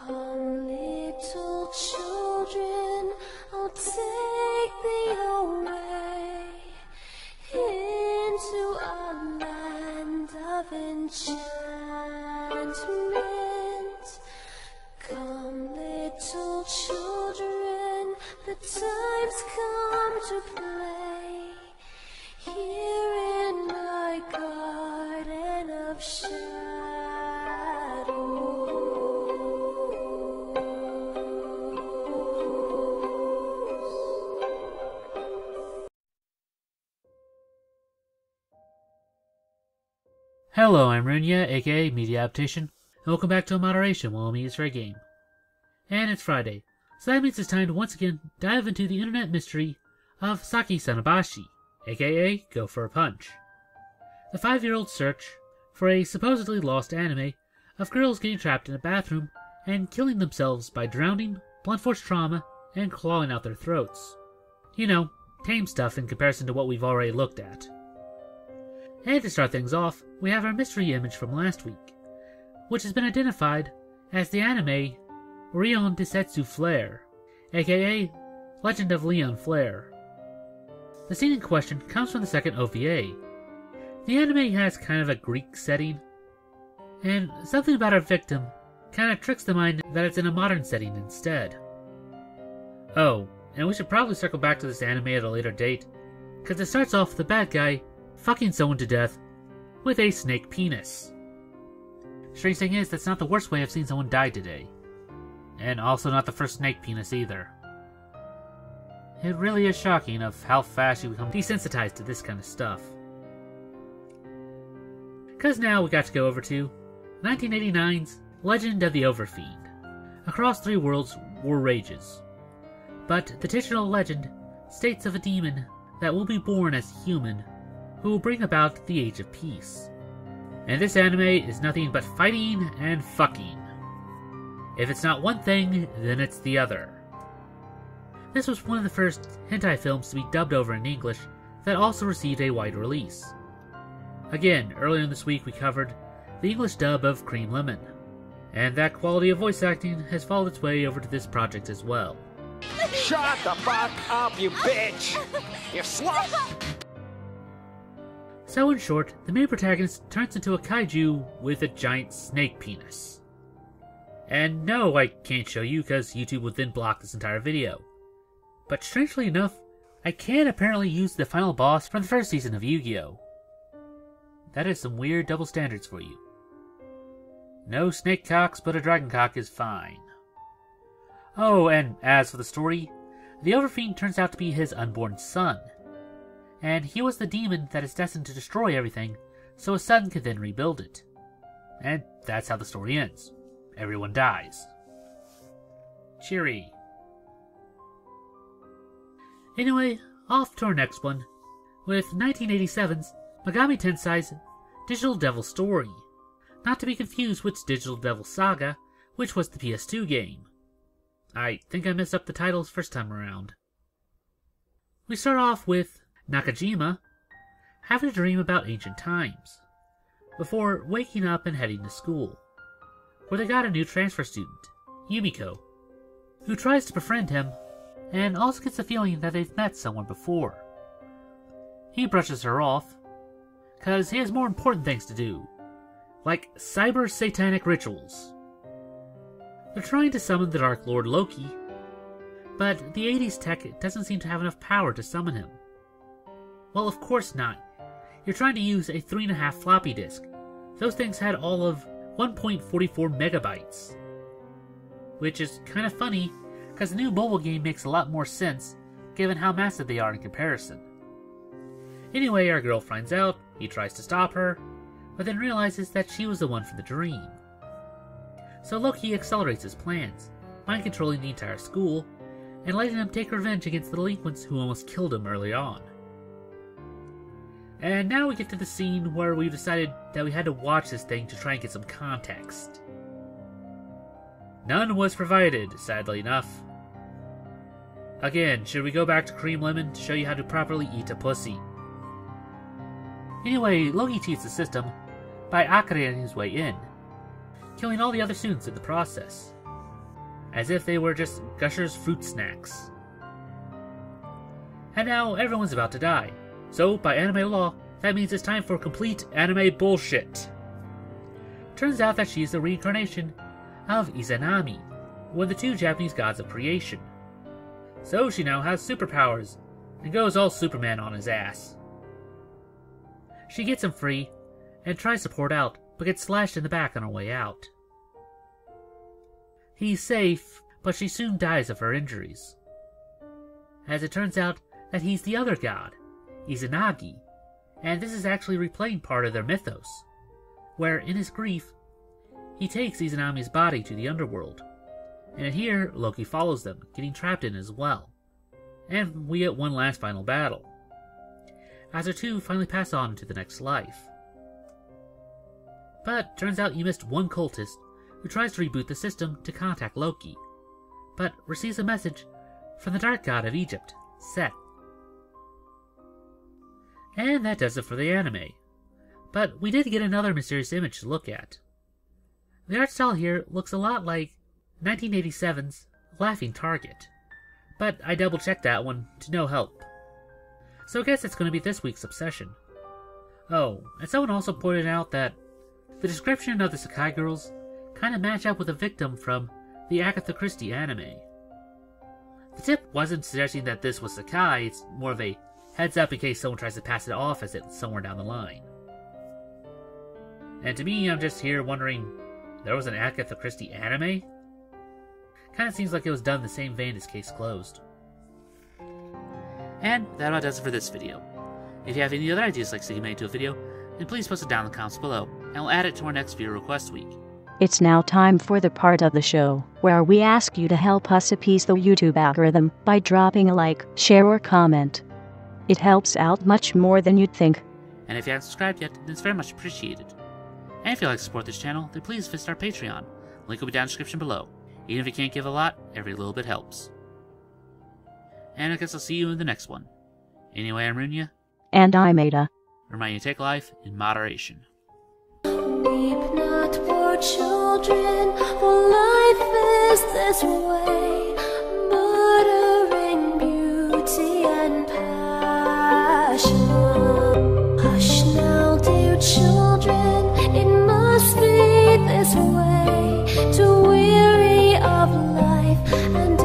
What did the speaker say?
Come, little children, I'll take thee away into a land of enchantment. Come, little children, the time's come to play here in my garden of Hello, I'm Runya, aka Media Adaptation, and welcome back to Moderation while me is for a game. And it's Friday, so that means it's time to once again dive into the internet mystery of Saki Sanobashi, aka Go for a Punch. The 5-year-old search for a supposedly lost anime of girls getting trapped in a bathroom and killing themselves by drowning, blunt force trauma, and clawing out their throats. You know, tame stuff in comparison to what we've already looked at. And to start things off, we have our mystery image from last week, which has been identified as the anime Rion Desetsu Flare, aka Legend of Leon Flare. The scene in question comes from the second OVA. The anime has kind of a Greek setting, and something about our victim kind of tricks the mind that it's in a modern setting instead. Oh, and we should probably circle back to this anime at a later date, because it starts off with the bad guy fucking someone to death with a snake penis. Strange thing is, that's not the worst way I've seen someone die today. And also not the first snake penis either. It really is shocking of how fast you become desensitized to this kind of stuff. Cause now we got to go over to 1989's Legend of the Overfiend. Across 3 worlds, war rages. But the titular legend states of a demon that will be born as human who will bring about the Age of Peace. And this anime is nothing but fighting and fucking. If it's not one thing, then it's the other. This was one of the first hentai films to be dubbed over in English that also received a wide release. Again, earlier in this week we covered the English dub of Cream Lemon, and that quality of voice acting has followed its way over to this project as well. Shut the fuck up, you bitch! You slut! So in short, the main protagonist turns into a kaiju with a giant snake penis. And no, I can't show you because YouTube would then block this entire video. But strangely enough, I can apparently use the final boss from the first season of Yu-Gi-Oh! That is some weird double standards for you. No snake cocks, but a dragon cock is fine. Oh, and as for the story, the Overfiend turns out to be his unborn son. And he was the demon that is destined to destroy everything, so his son could then rebuild it. And that's how the story ends. Everyone dies. Cheery. Anyway, off to our next one, with 1987's Megami Tensei's Digital Devil Story. Not to be confused with Digital Devil Saga, which was the PS2 game. I think I messed up the titles first time around. We start off with Nakajima having a dream about ancient times, before waking up and heading to school, where they got a new transfer student, Yumiko, who tries to befriend him, and also gets the feeling that they've met someone before. He brushes her off, cause he has more important things to do, like cyber satanic rituals. They're trying to summon the Dark Lord Loki, but the 80s tech doesn't seem to have enough power to summon him. Well, of course not. You're trying to use a 3.5 floppy disk. Those things had all of 1.44 megabytes. Which is kind of funny, because the new mobile game makes a lot more sense, given how massive they are in comparison. Anyway, our girl finds out, he tries to stop her, but then realizes that she was the one from the dream. So Loki accelerates his plans, mind controlling the entire school, and letting him take revenge against the delinquents who almost killed him early on. And now we get to the scene where we've decided that we had to watch this thing to try and get some context. None was provided, sadly enough. Again, should we go back to Cream Lemon to show you how to properly eat a pussy? Anyway, Loki cheats the system by Akiraing his way in, killing all the other students in the process. as if they were just Gusher's fruit snacks. And now everyone's about to die, so by anime law, that means it's time for complete anime bullshit. Turns out that she's the reincarnation of Izanami, one of the two Japanese gods of creation. So she now has superpowers, and goes all Superman on his ass. She gets him free, and tries to port out, but gets slashed in the back on her way out. He's safe, but she soon dies of her injuries. As it turns out that he's the other god, Izanagi, and this is actually replaying part of their mythos, where in his grief, he takes Izanami's body to the underworld, and here Loki follows them, getting trapped in as well. And we get one last final battle, as the two finally pass on to the next life. But turns out you missed one cultist who tries to reboot the system to contact Loki, but receives a message from the dark god of Egypt, Set. And that does it for the anime. But we did get another mysterious image to look at. The art style here looks a lot like 1987's Laughing Target, but I double checked that one to no help. So I guess it's going to be this week's obsession. Oh, and someone also pointed out that the description of the Sakai girls kind of match up with a victim from the Agatha Christie anime. The tip wasn't suggesting that this was Sakai, it's more of a heads up in case someone tries to pass it off as it somewhere down the line. And to me, I'm just here wondering, there was an Agatha Christie anime? Kinda seems like it was done in the same vein as Case Closed. And that about does it for this video. If you have any other ideas like seeing made into a video, then please post it down in the comments below, and we'll add it to our next viewer request week. It's now time for the part of the show where we ask you to help us appease the YouTube algorithm by dropping a like, share, or comment. It helps out much more than you'd think. And if you haven't subscribed yet, then it's very much appreciated. And if you'd like to support this channel, then please visit our Patreon. Link will be down in the description below. Even if you can't give a lot, every little bit helps. And I guess I'll see you in the next one. Anyway, I'm Runya. And I'm Ada. Remind you to take life in moderation. Weep not, poor children, for life is this way, murdering beauty and passion. Hush now, dear children, it must be this way, to weary of life and